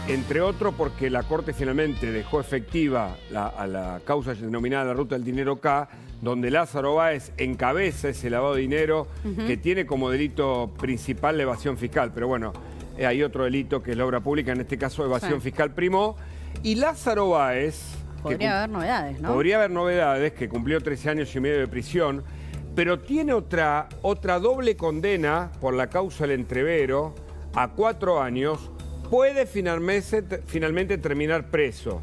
Entre otros porque la Corte finalmente dejó efectiva a la causa denominada la Ruta del Dinero K, donde Lázaro Báez encabeza ese lavado de dinero que tiene como delito principal la evasión fiscal. Pero bueno, hay otro delito que es la obra pública, en este caso evasión fiscal primó. Y Lázaro Báez... Podría haber novedades, ¿no? Podría haber novedades, que cumplió 13 años y medio de prisión, pero tiene otra doble condena por la causa del Entrevero a 4 años. Puede finalmente terminar preso.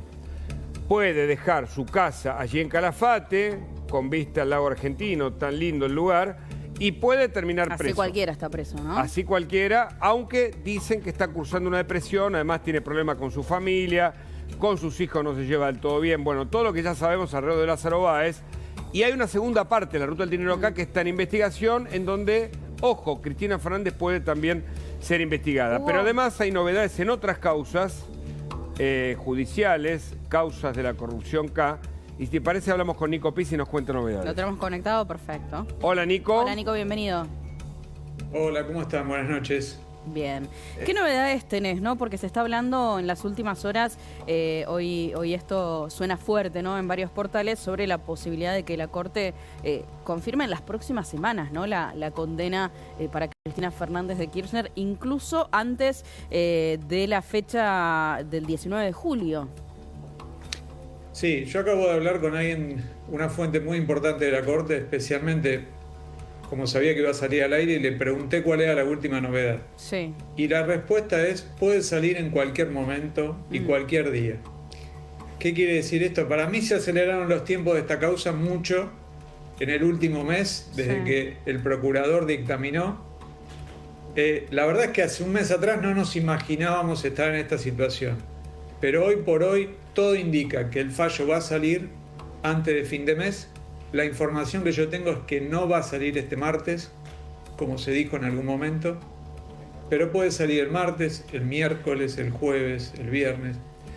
Puede dejar su casa allí en Calafate, con vista al lago argentino, tan lindo el lugar, y puede terminar preso. Así cualquiera está preso, ¿no? Así cualquiera, aunque dicen que está cursando una depresión, además tiene problemas con su familia, con sus hijos no se lleva del todo bien. Bueno, todo lo que ya sabemos alrededor de Lázaro Báez. Y hay una segunda parte de la Ruta del Dinero acá que está en investigación, en donde, ojo, Cristina Fernández puede también ser investigada. Pero además hay novedades en otras causas judiciales, causas de la corrupción K. Y si te parece, hablamos con Nico Pizzi y nos cuenta novedades. Lo tenemos conectado, perfecto. Hola, Nico. Hola, Nico, bienvenido. Hola, ¿cómo están? Buenas noches. Bien. ¿Qué novedades tenés, no? Porque se está hablando en las últimas horas, hoy esto suena fuerte, ¿no? En varios portales, sobre la posibilidad de que la Corte confirme en las próximas semanas, ¿no? La condena para Cristina Fernández de Kirchner, incluso antes de la fecha del 19 de julio. Sí, yo acabo de hablar con alguien, una fuente muy importante de la Corte, especialmente como sabía que iba a salir al aire, y le pregunté cuál era la última novedad. Sí. Y la respuesta es, puede salir en cualquier momento y cualquier día. ¿Qué quiere decir esto? Para mí se aceleraron los tiempos de esta causa mucho en el último mes, desde que el procurador dictaminó. La verdad es que hace un mes atrás no nos imaginábamos estar en esta situación. Pero hoy por hoy todo indica que el fallo va a salir antes de fin de mes. La información que yo tengo es que no va a salir este martes, como se dijo en algún momento, pero puede salir el martes, el miércoles, el jueves, el viernes,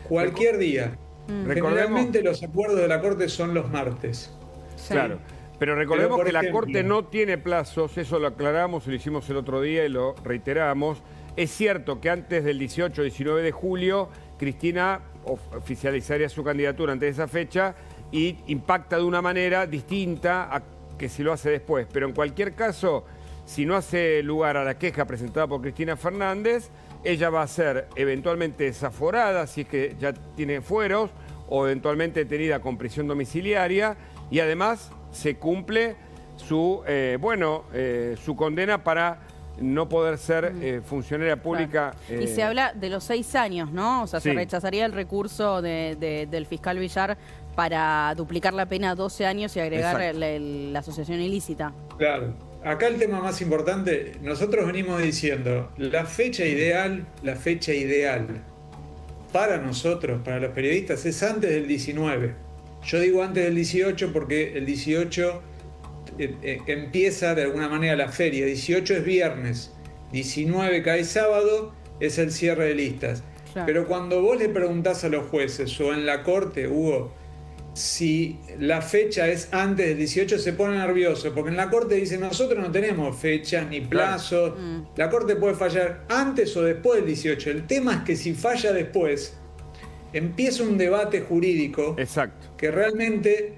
cualquier día. Generalmente los acuerdos de la Corte son los martes. Sí. Claro, pero recordemos que la ejemplo, Corte no tiene plazos, eso lo aclaramos y lo hicimos el otro día y lo reiteramos. Es cierto que antes del 18-19 de julio, Cristina oficializaría su candidatura antes de esa fecha, y impacta de una manera distinta a que si lo hace después. Pero en cualquier caso, si no hace lugar a la queja presentada por Cristina Fernández, ella va a ser eventualmente desaforada, si es que ya tiene fueros, o eventualmente detenida con prisión domiciliaria, y además se cumple su condena para no poder ser funcionaria pública. Claro. Y se habla de los 6 años, ¿no? O sea, se rechazaría el recurso del fiscal Villar para duplicar la pena a 12 años y agregar la asociación ilícita. Claro. Acá el tema más importante, nosotros venimos diciendo, la fecha ideal para nosotros, para los periodistas, es antes del 19. Yo digo antes del 18 porque el 18 empieza de alguna manera la feria. 18 es viernes, 19 cae sábado, es el cierre de listas. Claro. Pero cuando vos le preguntás a los jueces o en la Corte, Hugo, si la fecha es antes del 18, se pone nervioso, porque en la Corte dicen, nosotros no tenemos fechas ni plazos, la Corte puede fallar antes o después del 18. El tema es que si falla después, empieza un debate jurídico que realmente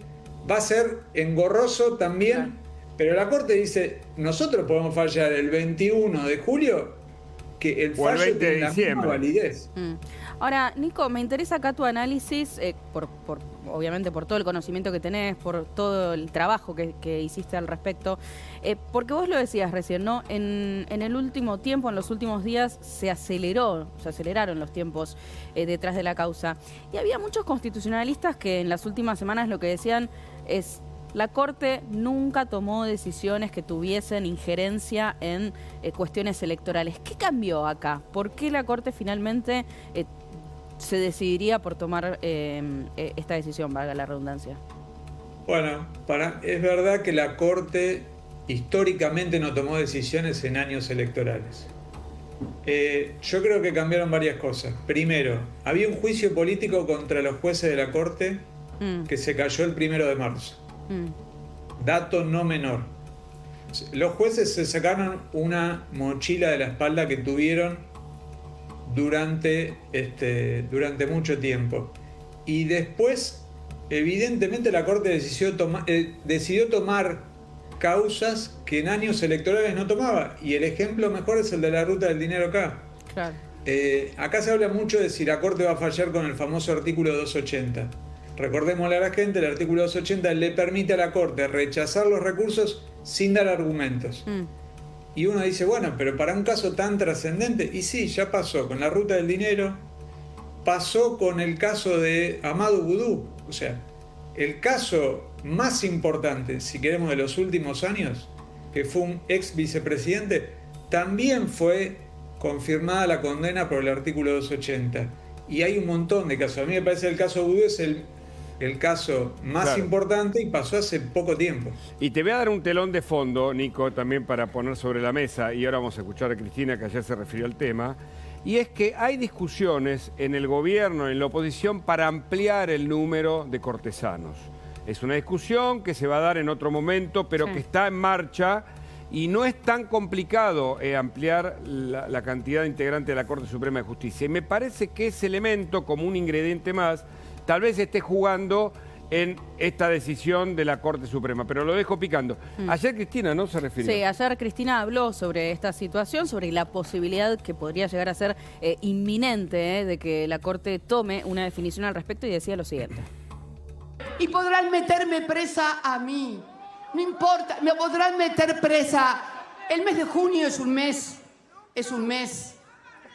va a ser engorroso también, pero la Corte dice, nosotros podemos fallar el 21 de julio, que el fallo tiene la misma validez. Ahora, Nico, me interesa acá tu análisis, obviamente por todo el conocimiento que tenés, por todo el trabajo que hiciste al respecto, porque vos lo decías recién, ¿no? En el último tiempo, en los últimos días, se aceleraron los tiempos detrás de la causa. Y había muchos constitucionalistas que en las últimas semanas lo que decían es: la Corte nunca tomó decisiones que tuviesen injerencia en cuestiones electorales. ¿Qué cambió acá? ¿Por qué la Corte finalmente se decidiría por tomar esta decisión, valga la redundancia? Bueno, es verdad que la Corte históricamente no tomó decisiones en años electorales. Yo creo que cambiaron varias cosas. Primero, había un juicio político contra los jueces de la Corte que se cayó el 1 de marzo. Dato no menor. Los jueces se sacaron una mochila de la espalda que tuvieron durante mucho tiempo. Y después, evidentemente, la Corte decidió tomar causas que en años electorales no tomaba. Y el ejemplo mejor es el de la ruta del dinero acá. Claro. Acá se habla mucho de si la Corte va a fallar con el famoso artículo 280. Recordémosle a la gente, el artículo 280 le permite a la Corte rechazar los recursos sin dar argumentos. Y uno dice, bueno, pero para un caso tan trascendente, y sí, ya pasó con la ruta del dinero, pasó con el caso de Amadou Boudou. O sea, el caso más importante, si queremos, de los últimos años, que fue un ex vicepresidente, también fue confirmada la condena por el artículo 280. Y hay un montón de casos. A mí me parece que el caso Boudou es el caso más importante y pasó hace poco tiempo. Y te voy a dar un telón de fondo, Nico, también para poner sobre la mesa, y ahora vamos a escuchar a Cristina, que ayer se refirió al tema, y es que hay discusiones en el gobierno, en la oposición, para ampliar el número de cortesanos. Es una discusión que se va a dar en otro momento, pero que está en marcha, y no es tan complicado ampliar la cantidad de integrantes de la Corte Suprema de Justicia. Y me parece que ese elemento, como un ingrediente más, tal vez esté jugando en esta decisión de la Corte Suprema, pero lo dejo picando. Ayer Cristina, ¿no? Se refirió. Sí, ayer Cristina habló sobre esta situación, sobre la posibilidad que podría llegar a ser inminente de que la Corte tome una definición al respecto, y decía lo siguiente. Y podrán meterme presa a mí, no importa, me podrán meter presa. El mes de junio es un mes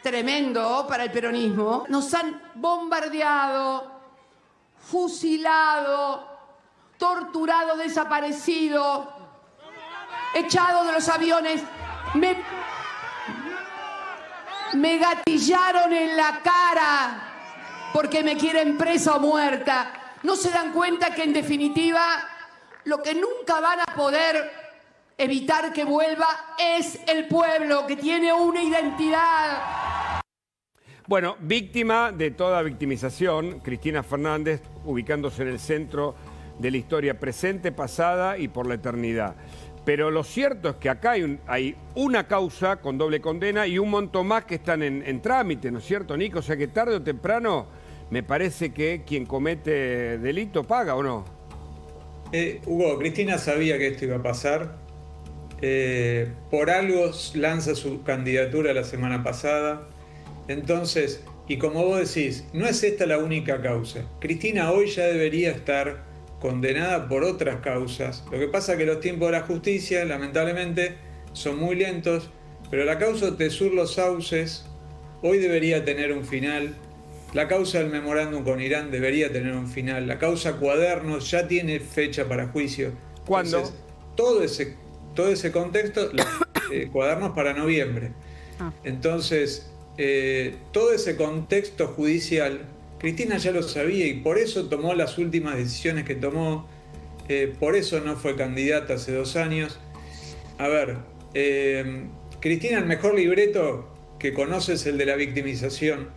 tremendo para el peronismo. Nos han bombardeado, fusilado, torturado, desaparecido, echado de los aviones, me gatillaron en la cara porque me quieren presa o muerta. ¿No se dan cuenta que en definitiva lo que nunca van a poder evitar que vuelva es el pueblo, que tiene una identidad? Bueno, víctima de toda victimización, Cristina Fernández, ubicándose en el centro de la historia presente, pasada y por la eternidad. Pero lo cierto es que acá hay una causa con doble condena y un montón más que están en trámite, ¿no es cierto, Nico? O sea que tarde o temprano me parece que quien comete delito paga, ¿o no? Hugo, Cristina sabía que esto iba a pasar. Por algo lanza su candidatura la semana pasada. Entonces, y como vos decís, no es esta la única causa. Cristina hoy ya debería estar condenada por otras causas. Lo que pasa es que los tiempos de la justicia, lamentablemente, son muy lentos, pero la causa Tesur Los Sauces hoy debería tener un final. La causa del memorándum con Irán debería tener un final. La causa Cuadernos ya tiene fecha para juicio. ¿Cuándo? Entonces, todo ese contexto, Cuadernos para noviembre. Entonces, todo ese contexto judicial, Cristina ya lo sabía y por eso tomó las últimas decisiones que tomó, por eso no fue candidata hace 2 años. A ver, Cristina, el mejor libreto que conoce es el de la victimización.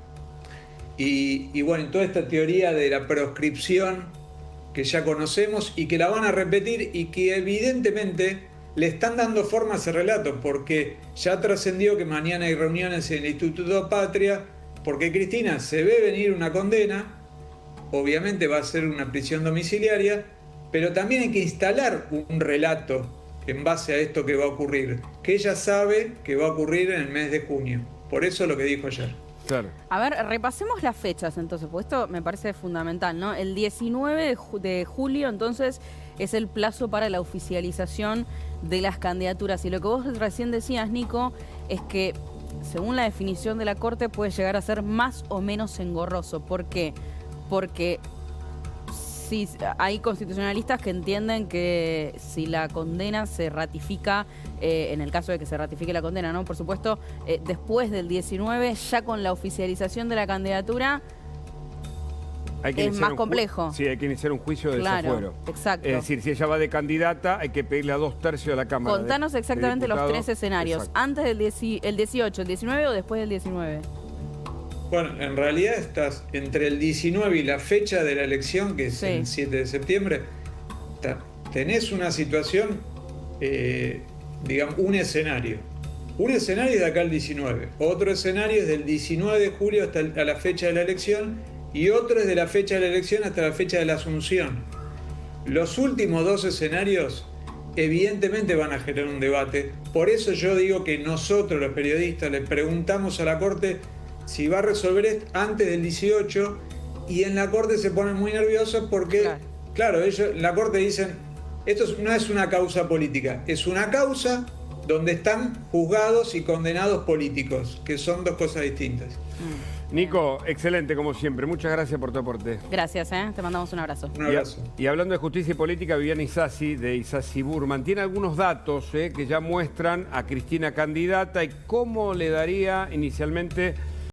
Y bueno, toda esta teoría de la proscripción que ya conocemos y que la van a repetir y que evidentemente le están dando forma a ese relato, porque ya trascendió que mañana hay reuniones en el Instituto Patria, porque Cristina se ve venir una condena, obviamente va a ser una prisión domiciliaria, pero también hay que instalar un relato en base a esto que va a ocurrir, que ella sabe que va a ocurrir en el mes de junio. Por eso lo que dijo ayer. Claro. A ver, repasemos las fechas entonces, porque esto me parece fundamental, ¿no? El 19 de julio, entonces, es el plazo para la oficialización de las candidaturas. Y lo que vos recién decías, Nico, es que, según la definición de la Corte, puede llegar a ser más o menos engorroso. ¿Por qué? Porque sí, hay constitucionalistas que entienden que si la condena se ratifica, en el caso de que se ratifique la condena, ¿no? Por supuesto, después del 19, ya con la oficialización de la candidatura, es más complejo. Sí, hay que iniciar un juicio de desafuero. Exacto. Es decir, si ella va de candidata, hay que pedirle a 2/3 de la Cámara. Contanos exactamente los 3 escenarios. Exacto. ¿Antes del 18, el 19 o después del 19? Bueno, en realidad estás entre el 19 y la fecha de la elección, que es el 7 de septiembre, tenés una situación, digamos, un escenario. Un escenario es de acá al 19, otro escenario es del 19 de julio hasta a la fecha de la elección y otro es de la fecha de la elección hasta la fecha de la asunción. Los últimos dos escenarios evidentemente van a generar un debate. Por eso yo digo que nosotros los periodistas le preguntamos a la Corte si va a resolver esto antes del 18 y en la Corte se ponen muy nerviosos porque, claro, ellos en la Corte dicen, esto no es una causa política, es una causa donde están juzgados y condenados políticos, que son dos cosas distintas. Nico, excelente como siempre. Muchas gracias por tu aporte. Gracias, te mandamos un abrazo. Un abrazo. Y hablando de justicia y política, Viviana Isasi, de Isasi Burman, tiene algunos datos que ya muestran a Cristina candidata y cómo le daría inicialmente